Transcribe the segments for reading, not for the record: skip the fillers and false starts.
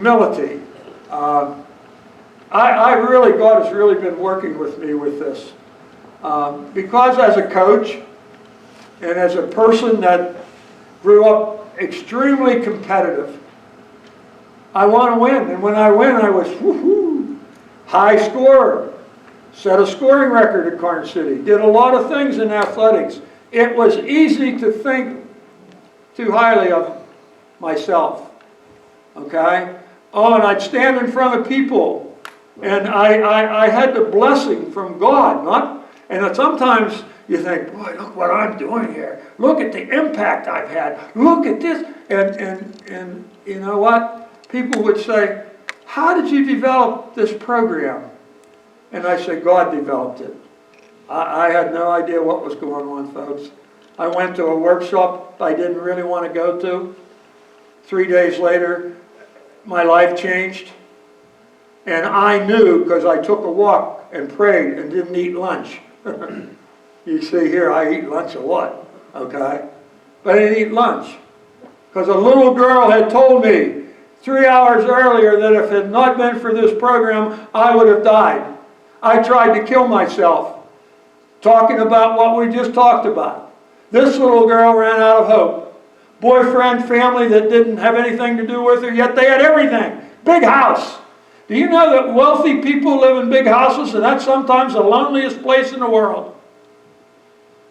Humility. God has really been working with me with this. Because as a coach and as a person that grew up extremely competitive, I want to win. And when I win, I was high scorer. Set a scoring record at Carn City. Did a lot of things in athletics. It was easy to think too highly of myself. Okay? Oh, and I'd stand in front of people, and I had the blessing from God, and sometimes you think, boy, look what I'm doing here. Look at the impact I've had. Look at this. And you know what? People would say, how did you develop this program? And I say, God developed it. I had no idea what was going on, folks. I went to a workshop I didn't really want to go to. 3 days later, my life changed. And I knew because I took a walk and prayed and didn't eat lunch. You see here, I eat lunch a lot, okay? But I didn't eat lunch. Because a little girl had told me 3 hours earlier that if it had not been for this program, I would have died. I tried to kill myself, talking about what we just talked about. This little girl ran out of hope. Boyfriend, family that didn't have anything to do with her, yet they had everything. Big house. Do you know that wealthy people live in big houses, and that's sometimes the loneliest place in the world?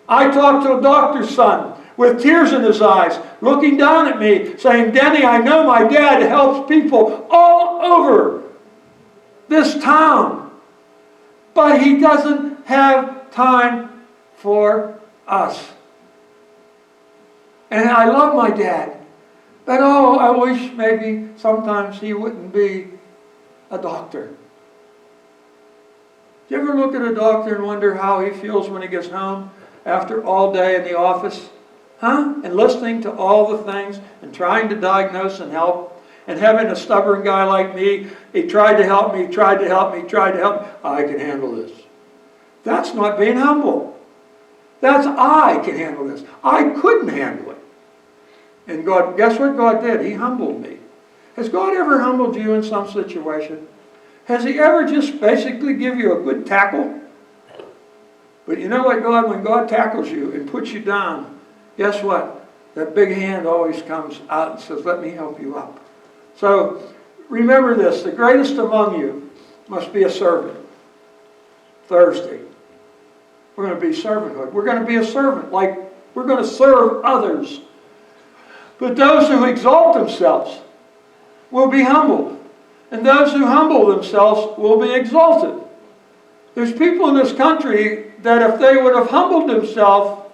I talked to a doctor's son with tears in his eyes, looking down at me, saying, Denny, I know my dad helps people all over this town, but he doesn't have time for us. And I love my dad, but I wish maybe sometimes he wouldn't be a doctor. Do you ever look at a doctor and wonder how he feels when he gets home after all day in the office? And listening to all the things and trying to diagnose and help, and having a stubborn guy like me, he tried to help me, tried to help me. I can handle this. That's not being humble. That's I can handle this. I couldn't handle it. And God, guess what God did? He humbled me. Has God ever humbled you in some situation? Has He ever just basically give you a good tackle? But you know what, God, when God tackles you and puts you down, guess what? That big hand always comes out and says, let me help you up. So remember this, the greatest among you must be a servant. Thursday. We're going to be servanthood. We're going to be a servant, like we're going to serve others. But those who exalt themselves will be humbled. And those who humble themselves will be exalted. There's people in this country that if they would have humbled themselves,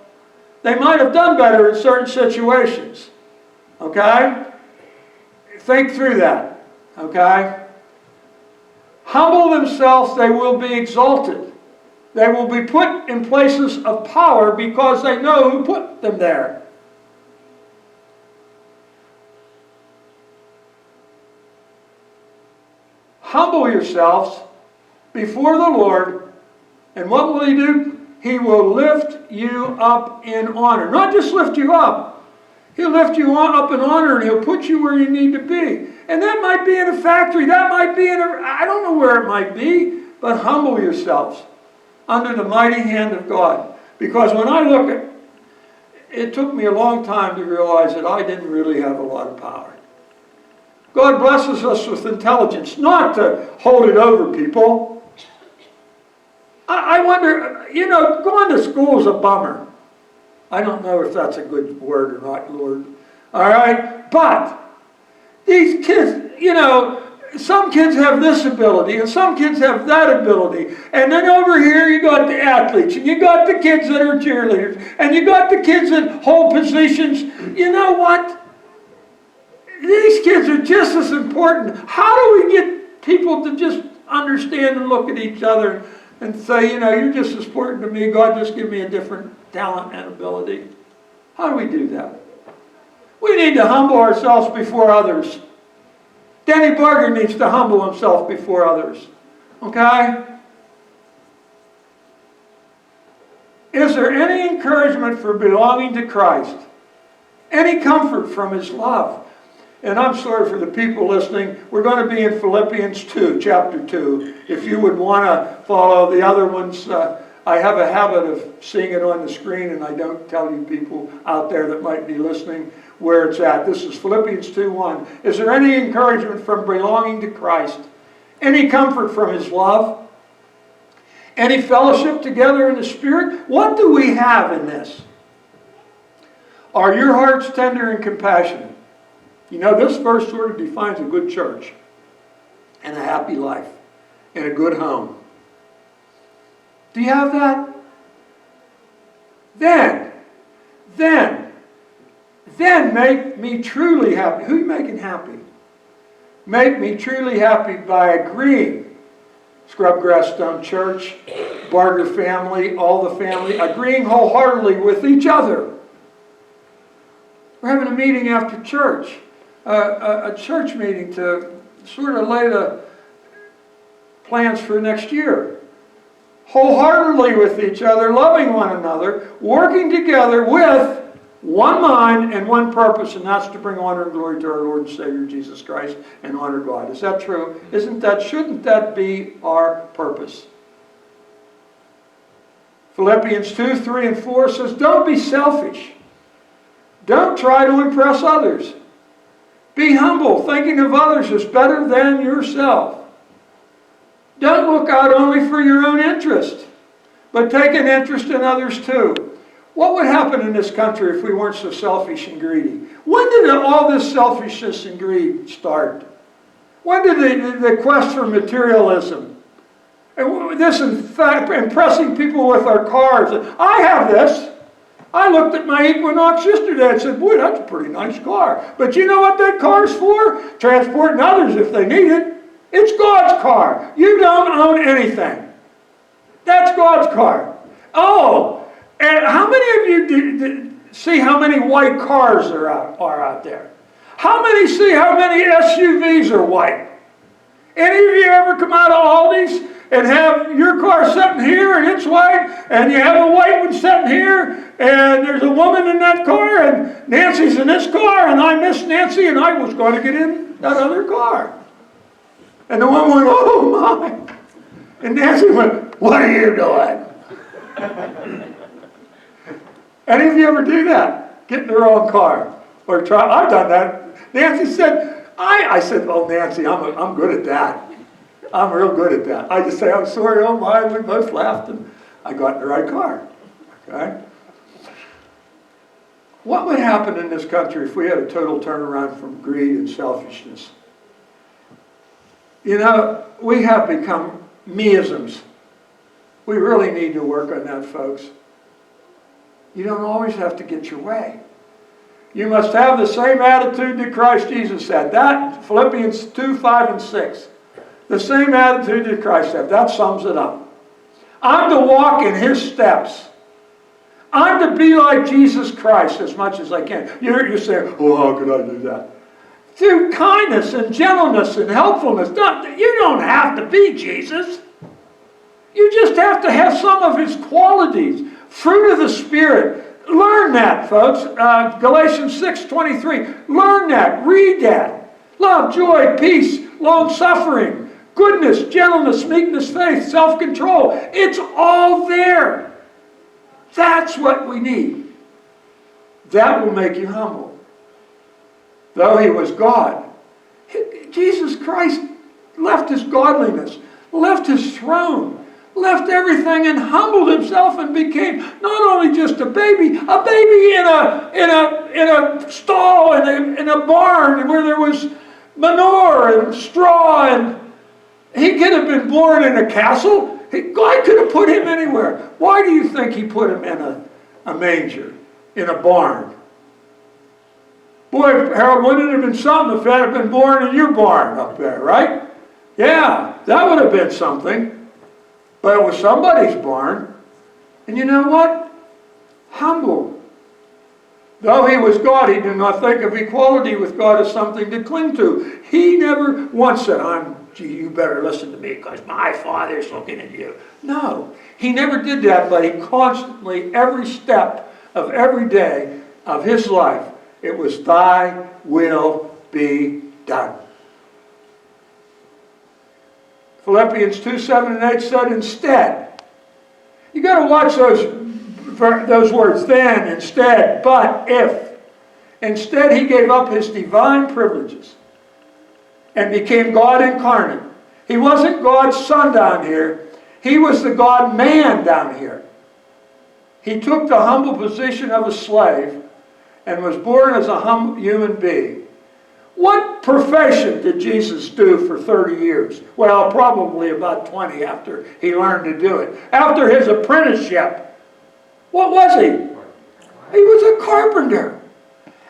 they might have done better in certain situations. Okay? Think through that. Okay? Humble themselves, they will be exalted. They will be put in places of power because they know who put them there. Humble yourselves before the Lord, and what will He do? He will lift you up in honor. Not just lift you up. He'll lift you up in honor, and He'll put you where you need to be. And that might be in a factory. That might be I don't know where it might be, but humble yourselves under the mighty hand of God. Because when I look at it, took me a long time to realize that I didn't really have a lot of power. God blesses us with intelligence, not to hold it over people. I wonder, going to school is a bummer. I don't know if that's a good word or not, Lord. All right? But these kids, some kids have this ability and some kids have that ability. And then over here you got the athletes and you got the kids that are cheerleaders and you got the kids that hold positions. You know what? These kids are just as important. How do we get people to just understand and look at each other and say, you're just as important to me. God just give me a different talent and ability. How do we do that? We need to humble ourselves before others. Denny Barger needs to humble himself before others. Okay? Is there any encouragement for belonging to Christ? Any comfort from His love? And I'm sorry for the people listening. We're going to be in Philippians 2, chapter 2. If you would want to follow the other ones, I have a habit of seeing it on the screen, and I don't tell you people out there that might be listening where it's at. This is Philippians 2:1. Is there any encouragement from belonging to Christ? Any comfort from His love? Any fellowship together in the Spirit? What do we have in this? Are your hearts tender and compassionate? You know, this verse sort of defines a good church and a happy life and a good home. Do you have that? Then make me truly happy. Who are you making happy? Make me truly happy by agreeing. Scrubgrass Stone Church, Barger family, all the family, agreeing wholeheartedly with each other. We're having a meeting after church, a church meeting to sort of lay the plans for next year. Wholeheartedly with each other, loving one another, working together with one mind and one purpose, and that's to bring honor and glory to our Lord and Savior Jesus Christ and honor God. Is that true? Shouldn't that be our purpose? Philippians 2, 3, and 4 says, don't be selfish. Don't try to impress others. Be humble, thinking of others as better than yourself. Don't look out only for your own interest, but take an interest in others too. What would happen in this country if we weren't so selfish and greedy? When did all this selfishness and greed start? When did the quest for materialism? And this, in fact, impressing people with our cars. I have this. I looked at my Equinox yesterday and said, boy, that's a pretty nice car. But you know what that car's for? Transporting others if they need it. It's God's car. You don't own anything. That's God's car. Oh, and how many of you see how many white cars are out there? How many see how many SUVs are white? Any of you ever come out of Aldi's and have your car sitting here and it's white, and you have a white one sitting here, and there's a woman in that car, and Nancy's in this car, and I miss Nancy, and I was going to get in that other car. And the woman went, oh my. And Nancy went, what are you doing? Any of you ever do that? Get in the wrong car? Or try? I've done that. Nancy said, I said, oh Nancy, I'm good at that. I'm real good at that. I just say, I'm sorry, oh my. We both laughed and I got in the right car. Okay? What would happen in this country if we had a total turnaround from greed and selfishness? You know, we have become meisms. We really need to work on that, folks. You don't always have to get your way. You must have the same attitude that Christ Jesus had. That, Philippians 2, 5, and 6. The same attitude that Christ had. That sums it up. I'm to walk in His steps. I'm to be like Jesus Christ as much as I can. You're saying, oh, how could I do that? Through kindness and gentleness and helpfulness. You don't have to be Jesus. You just have to have some of His qualities. Fruit of the Spirit. Learn that, folks. Galatians 6:23. Learn that. Read that. Love, joy, peace, long-suffering, goodness, gentleness, meekness, faith, self-control. It's all there. That's what we need. That will make you humble. Though He was God, Jesus Christ left His godliness, left His throne, left everything and humbled Himself and became not only just a baby in a stall, in a barn where there was manure and straw, and He could have been born in a castle. God could have put Him anywhere. Why do you think He put Him in a manger, in a barn? Boy, Harold, wouldn't it have been something if He had been born in your barn up there, right? Yeah, that would have been something. But it was somebody's barn. And you know what? Humble. Though He was God, He did not think of equality with God as something to cling to. He never once said, gee, you better listen to me because my Father's looking at you. No, He never did that, but He constantly, every step of every day of His life, it was thy will be done. Philippians 2:7-8 said instead. You got to watch those words. Then, instead, but, if. Instead, he gave up his divine privileges and became God incarnate. He wasn't God's son down here. He was the God-man down here. He took the humble position of a slave and was born as a humble human being. What profession did Jesus do for 30 years? Well, probably about 20 after he learned to do it. After his apprenticeship, what was he? He was a carpenter.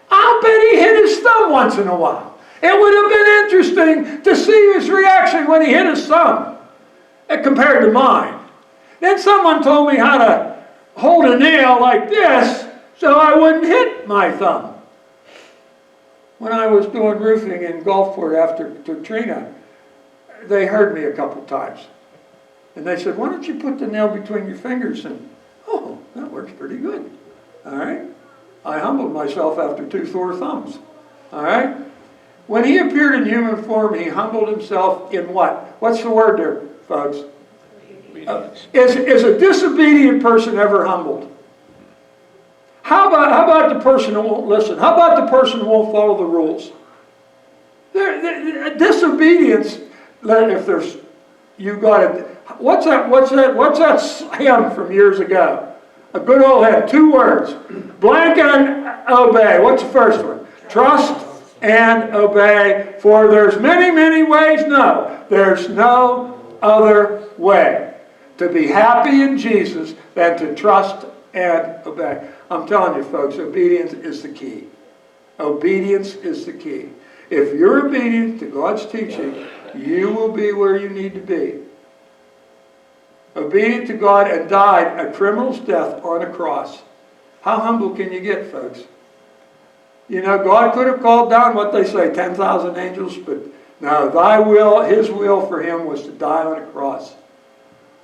I'll bet he hit his thumb once in a while. It would have been interesting to see his reaction when he hit his thumb compared to mine. Then someone told me how to hold a nail like this so I wouldn't hit my thumb. When I was doing roofing in Gulfport after Katrina, they heard me a couple times. And they said, why don't you put the nail between your fingers? And, oh, that works pretty good. All right? I humbled myself after 2 sore thumbs. All right? When he appeared in human form, he humbled himself in what? What's the word there, folks? Is a disobedient person ever humbled? How about the person who won't listen? How about the person who won't follow the rules? Disobedience, if there's, you got it. What's that hymn from years ago? A good old hymn, 2 words. Blank and obey. What's the first one? Trust and obey, for there's many, many ways. No, there's no other way to be happy in Jesus than to trust and obey. I'm telling you, folks, obedience is the key. Obedience is the key. If you're obedient to God's teaching, you will be where you need to be. Obedient to God and died a criminal's death on a cross. How humble can you get, folks? You know, God could have called down what they say, 10,000 angels, but no, thy will, his will for him was to die on a cross.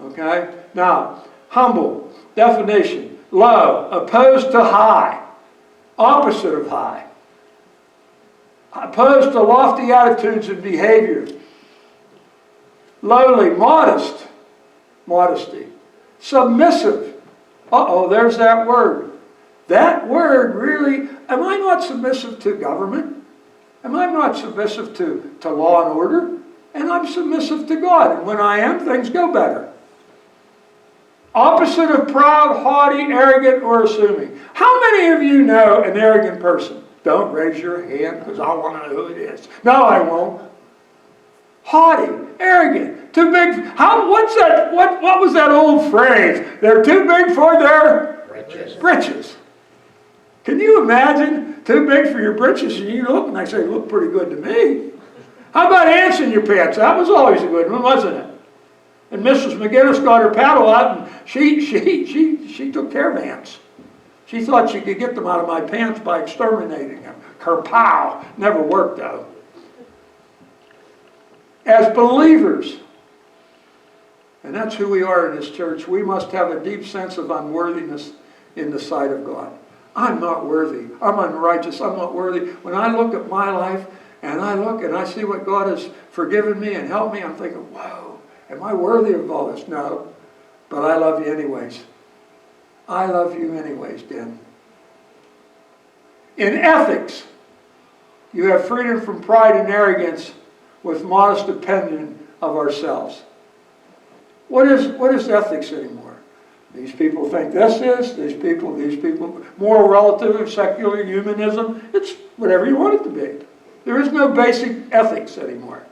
Okay? Now, humble, definition. Low, opposed to high, opposite of high. Opposed to lofty attitudes and behavior. Lowly, modest, modesty. Submissive. Uh-oh, there's that word. That word really, am I not submissive to government? Am I not submissive to law and order? And I'm submissive to God. And when I am, things go better. Opposite of proud, haughty, arrogant, or assuming. How many of you know an arrogant person? Don't raise your hand because I want to know who it is. No, I won't. Haughty, arrogant, too big. What's that? What was that old phrase? They're too big for their britches. Can you imagine? Too big for your britches, and you look, and I say, look pretty good to me. How about ants in your pants? That was always a good one, wasn't it? And Mrs. McGinnis got her paddle out, and she took care of ants. She thought she could get them out of my pants by exterminating them. Kerpow! Never worked, though. As believers, and that's who we are in this church, we must have a deep sense of unworthiness in the sight of God. I'm not worthy. I'm unrighteous. I'm not worthy. When I look at my life, and I look and I see what God has forgiven me and helped me, I'm thinking, whoa. Am I worthy of all this? No. But I love you anyways. I love you anyways, Dan. In ethics, you have freedom from pride and arrogance with modest opinion of ourselves. What is ethics anymore? These people think this is, these people, moral relativism, secular humanism. It's whatever you want it to be. There is no basic ethics anymore.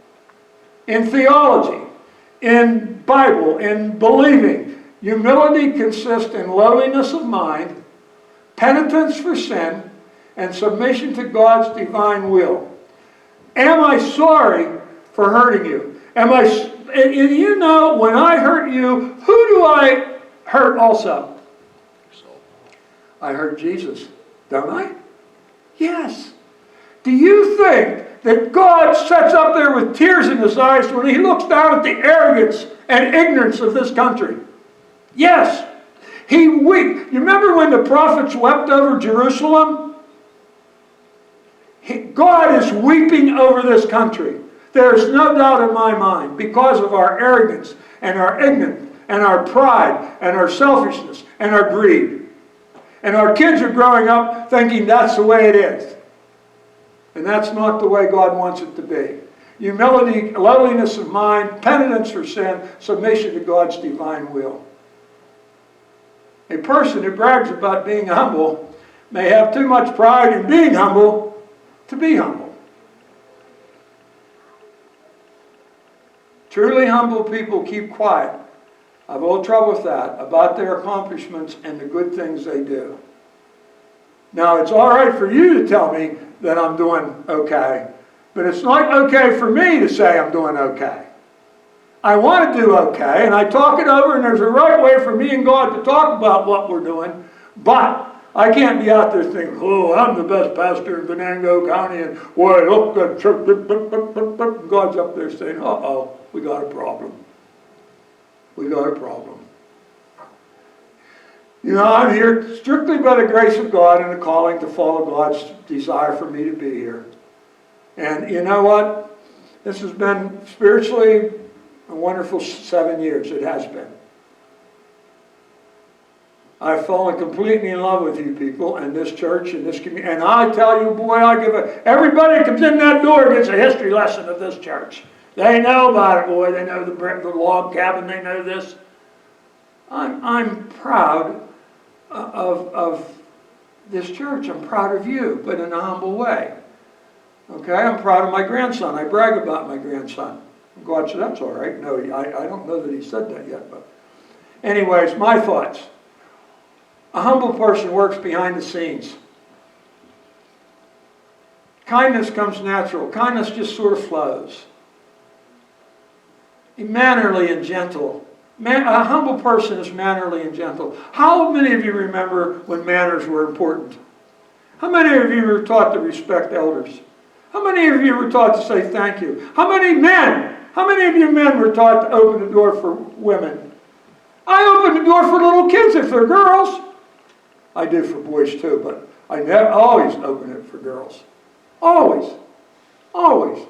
In theology, in Bible, in believing, humility consists in lowliness of mind, penitence for sin, and submission to God's divine will. Am I sorry for hurting you? And you know, when I hurt you, who do I hurt also? I hurt Jesus, don't I? Yes. Do you think that God sits up there with tears in his eyes when he looks down at the arrogance and ignorance of this country? Yes. He wept. You remember when the prophets wept over Jerusalem? God is weeping over this country. There's no doubt in my mind, because of our arrogance and our ignorance and our pride and our selfishness and our greed. And our kids are growing up thinking that's the way it is. And that's not the way God wants it to be. Humility, lowliness of mind, penitence for sin, submission to God's divine will. A person who brags about being humble may have too much pride in being humble to be humble. Truly humble people keep quiet. I have no trouble with that, about their accomplishments and the good things they do. Now, it's all right for you to tell me that I'm doing okay, but it's not okay for me to say I'm doing okay. I want to do okay, and I talk it over, and there's a right way for me and God to talk about what we're doing, but I can't be out there thinking, oh, I'm the best pastor in Venango County, and boy, look at church. God's up there saying, uh-oh, we got a problem. We got a problem. You know, I'm here strictly by the grace of God and the calling to follow God's desire for me to be here. And you know what? This has been spiritually a wonderful 7 years. It has been. I've fallen completely in love with you people and this church and this community. And I tell you, boy, everybody that comes in that door gets a history lesson of this church. They know about it, boy. They know the log cabin. They know this. I'm proud of this church. I'm proud of you, but in a humble way. Okay, I'm proud of my grandson. I brag about my grandson. God said, that's all right. No, I don't know that he said that yet. But anyways, my thoughts. A humble person works behind the scenes. Kindness comes natural. Kindness just sort of flows. Mannerly and gentle. A humble person is mannerly and gentle. How many of you remember when manners were important? How many of you were taught to respect elders? How many of you were taught to say thank you? How many of you men were taught to open the door for women? I open the door for little kids if they're girls. I do for boys too, but I never always open it for girls. Always. Always.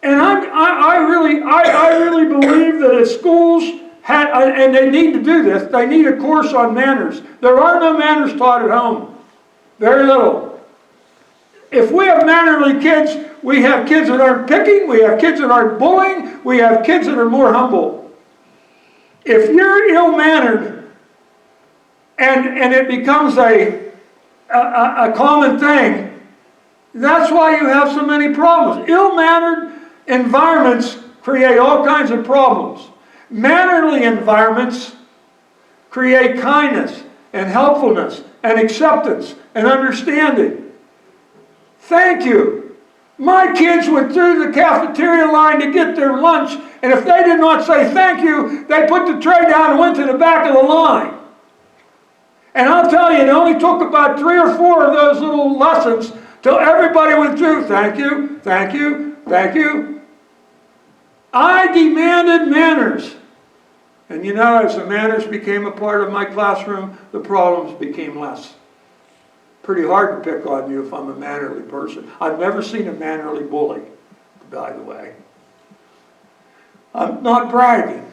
And I really believe that if schools had, and they need to do this, they need a course on manners. There are no manners taught at home. Very little. If we have mannerly kids, we have kids that aren't picking, we have kids that aren't bullying, we have kids that are more humble. If you're ill-mannered and it becomes a common thing, that's why you have so many problems. Ill-mannered environments create all kinds of problems. Mannerly environments create kindness and helpfulness and acceptance and understanding. Thank you. My kids went through the cafeteria line to get their lunch, and if they did not say thank you, they put the tray down and went to the back of the line. And I'll tell you, it only took about 3 or 4 of those little lessons till everybody went through, thank you, thank you, thank you. I demanded manners. And you know, as the manners became a part of my classroom, the problems became less. Pretty hard to pick on you if I'm a mannerly person. I've never seen a mannerly bully, by the way. I'm not bragging.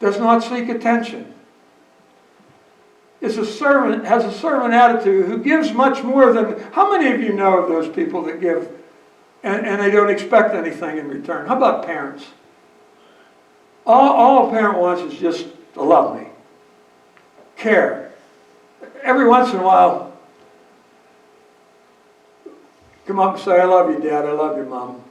Does not seek attention. Has a servant attitude who gives much more than... How many of you know of those people that give and they don't expect anything in return? How about parents? All a parent wants is just to love me. Care. Every once in a while, come up and say, I love you, Dad, I love you, Mom.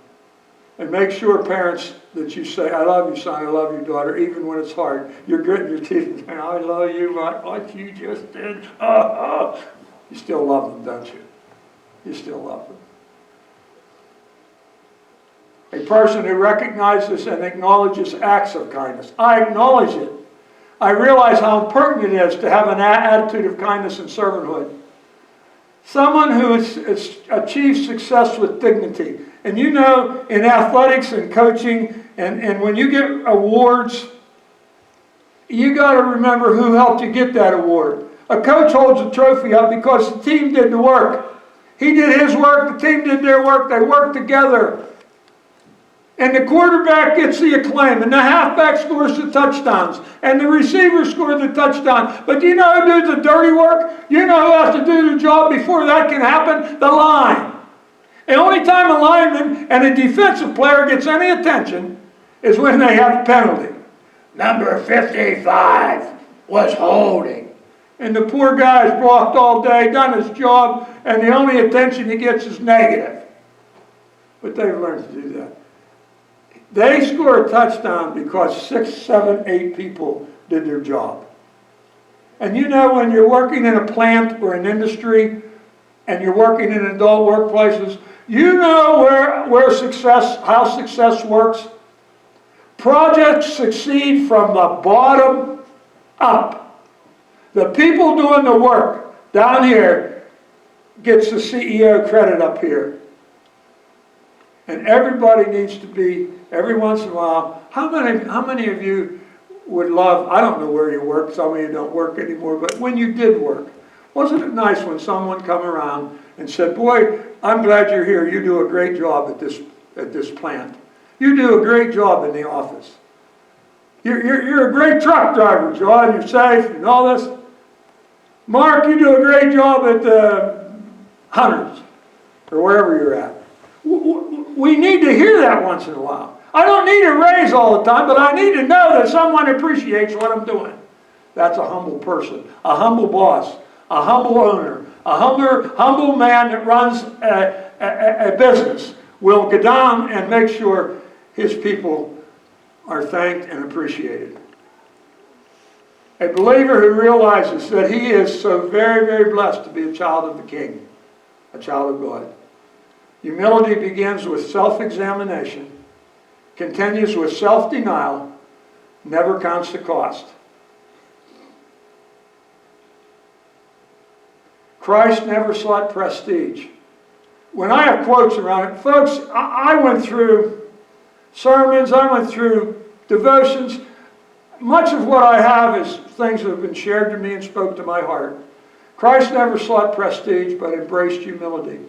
And make sure, parents, that you say, I love you, son, I love you, daughter, even when it's hard. You're gritting your teeth and saying, I love you, what you just did. You still love them, don't you? You still love them. A person who recognizes and acknowledges acts of kindness. I acknowledge it. I realize how important it is to have an attitude of kindness and servanthood. Someone who has achieved success with dignity. And you know, in athletics and coaching, and when you get awards, you got to remember who helped you get that award. A coach holds a trophy up because the team did the work. He did his work, the team did their work, they worked together. And the quarterback gets the acclaim, and the halfback scores the touchdowns, and the receiver scores the touchdown. But do you know who does the dirty work? You know who has to do the job before that can happen? The line. The only time a lineman and a defensive player gets any attention is when they have a penalty. Number 55 was holding. And the poor guy's blocked all day, done his job, and the only attention he gets is negative. But they've learned to do that. They score a touchdown because 6, 7, 8 people did their job. And you know, when you're working in a plant or an industry and you're working in adult workplaces, you know how success works. Projects succeed from the bottom up. The people doing the work down here gets the CEO credit up here. And everybody needs to be, every once in a while, how many of you would love, I don't know where you work, some of you don't work anymore, but when you did work, wasn't it nice when someone come around and said, boy, I'm glad you're here, you do a great job at this plant. You do a great job in the office. You're a great truck driver, John, you're safe and all this. Mark, you do a great job at Hunters, or wherever you're at. We need to hear that once in a while. I don't need a raise all the time, but I need to know that someone appreciates what I'm doing. That's a humble person, a humble boss, a humble owner, a humble man that runs a business will go down and make sure his people are thanked and appreciated. A believer who realizes that he is so very, very blessed to be a child of the King, a child of God. Humility begins with self-examination, continues with self-denial, never counts the cost. Christ never sought prestige. When I have quotes around it, folks, I went through sermons, I went through devotions. Much of what I have is things that have been shared to me and spoke to my heart. Christ never sought prestige, but embraced humility.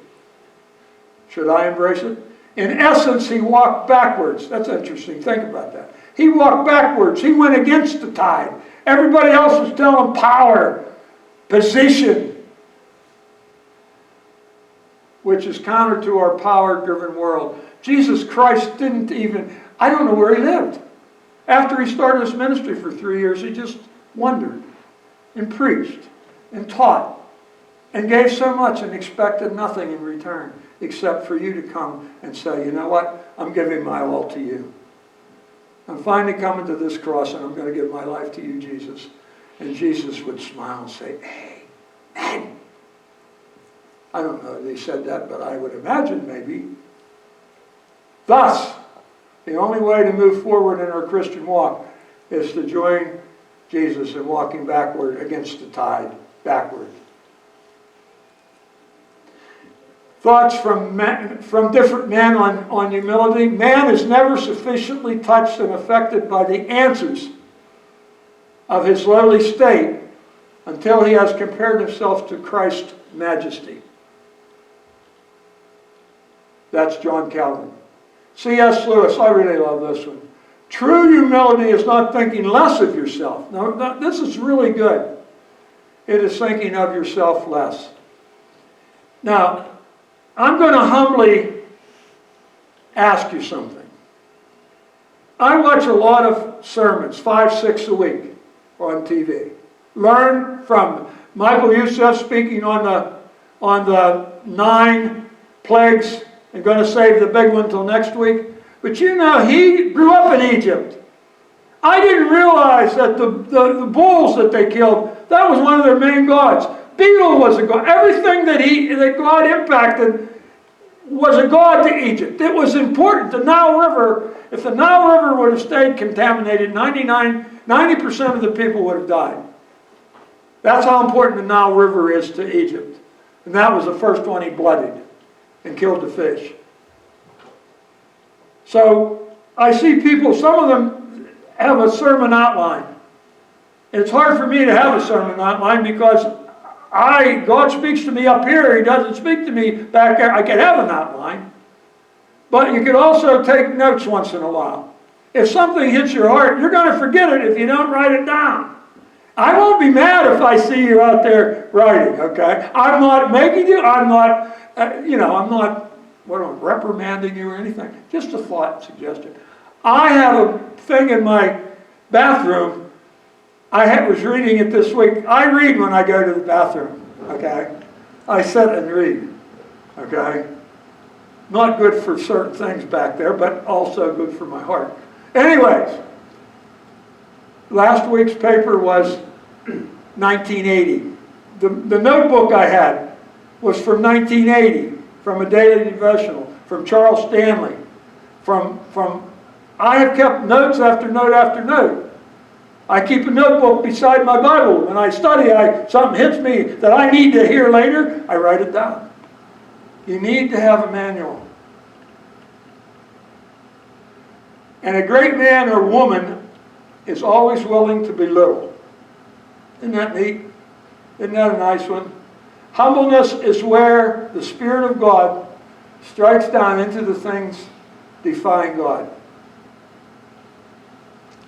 Should I embrace it? In essence, he walked backwards. That's interesting. Think about that. He walked backwards. He went against the tide. Everybody else was telling power, position, which is counter to our power-driven world. Jesus Christ didn't even, I don't know where he lived. After he started his ministry for 3 years, he just wandered and preached and taught and gave so much and expected nothing in return except for you to come and say, you know what, I'm giving my all to you. I'm finally coming to this cross and I'm going to give my life to you, Jesus. And Jesus would smile and say, hey, man. I don't know if they said that, but I would imagine maybe. Thus, the only way to move forward in our Christian walk is to join Jesus in walking backward against the tide, backward. Thoughts from different men on humility. Man is never sufficiently touched and affected by the answers of his lowly state until he has compared himself to Christ's majesty. That's John Calvin. C.S. Lewis, I really love this one. True humility is not thinking less of yourself. Now, this is really good. It is thinking of yourself less. Now, I'm going to humbly ask you something. I watch a lot of sermons, 5, 6 a week on TV. Learn from Michael Youssef speaking on the 9 plagues and going to save the big one till next week. But you know, he grew up in Egypt. I didn't realize that the bulls that they killed, that was one of their main gods. Beetle was a god. Everything that God impacted was a god to Egypt. It was important. The Nile River, if the Nile River would have stayed contaminated, 90% of the people would have died. That's how important the Nile River is to Egypt. And that was the first one he bloodied and killed the fish. So I see people, some of them have a sermon outline. It's hard for me to have a sermon outline because God speaks to me up here. He doesn't speak to me back there. I can have an outline. But you could also take notes once in a while. If something hits your heart, you're going to forget it if you don't write it down. I won't be mad if I see you out there writing, okay? I'm not making you, I'm not, I'm not reprimanding you or anything. Just a thought, suggestion. I have a thing in my bathroom. I was reading it this week. I read when I go to the bathroom, okay? I sit and read, okay? Not good for certain things back there, but also good for my heart. Anyways, last week's paper was 1980. The notebook I had was from 1980, from a daily devotional, from Charles Stanley. I have kept notes after note after note. I keep a notebook beside my Bible. When I study, something hits me that I need to hear later, I write it down. You need to have a manual. And a great man or woman is always willing to be little. Isn't that neat? Isn't that a nice one? Humbleness is where the Spirit of God strikes down into the things defying God.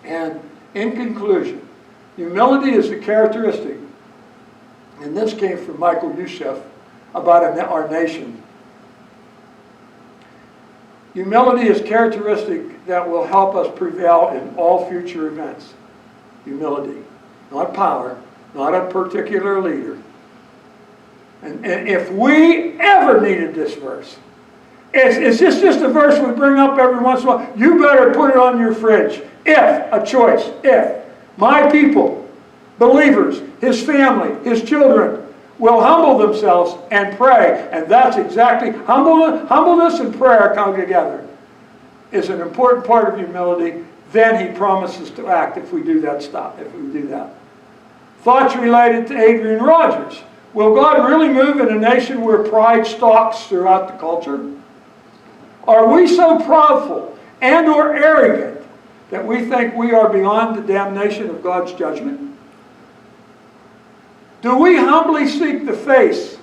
And in conclusion, humility is a characteristic, and this came from Michael Youssef about our nation. Humility is a characteristic that will help us prevail in all future events. Humility, not power, not a particular leader. And if we ever needed this verse, it's just a verse we bring up every once in a while. You better put it on your fridge. If my people, believers, his family, his children, will humble themselves and pray, and that's exactly, humbleness and prayer come together, is an important part of humility. Then he promises to act if we do that Thoughts related to Adrian Rogers. Will God really move in a nation where pride stalks throughout the culture? Are we so proudful and or arrogant that we think we are beyond the damnation of God's judgment? Do we humbly seek the face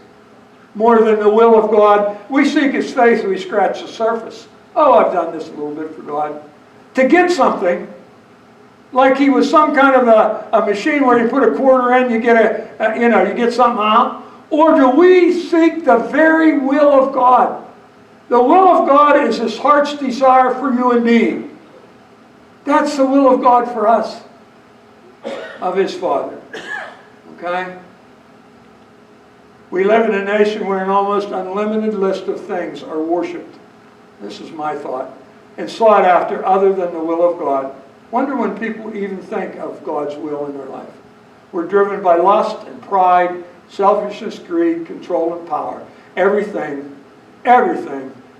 more than the will of God? We seek his face and we scratch the surface. Oh, I've done this a little bit for God. To get something, like he was some kind of a machine where you put a quarter in, you get you get something out. Or do we seek the very will of God? The will of God is his heart's desire for you and me. That's the will of God for us, of his Father. Okay? We live in a nation where an almost unlimited list of things are worshipped. This is my thought. And sought after other than the will of God. Wonder when people even think of God's will in their life. We're driven by lust and pride, selfishness, greed, control, and power. Everything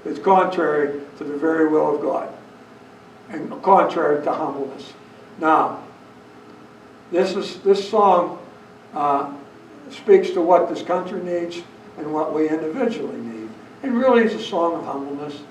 is contrary to the very will of God. And contrary to humbleness. Now, this song speaks to what this country needs and what we individually need. And really it's a song of humbleness.